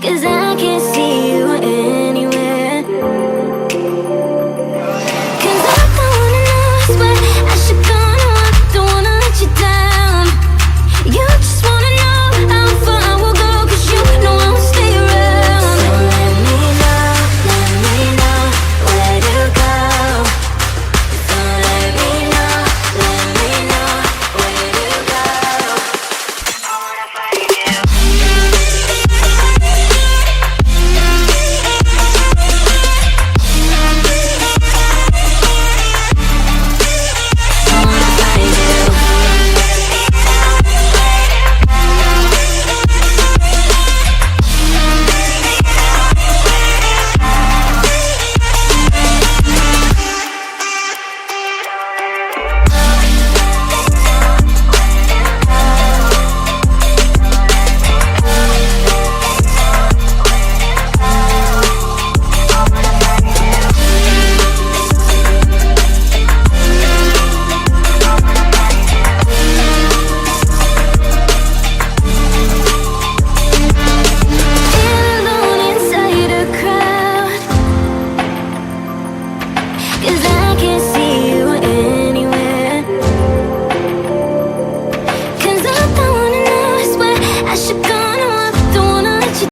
'cause I can't see you anywhere. 'Cause I don't wanna know what I should go, no, I don't wanna let you down. You just wanna know how far I will go, 'cause you know I won't stay around. So let me know where to go. So let me know where to go. I wanna find you. Alone inside a crowd, 'cause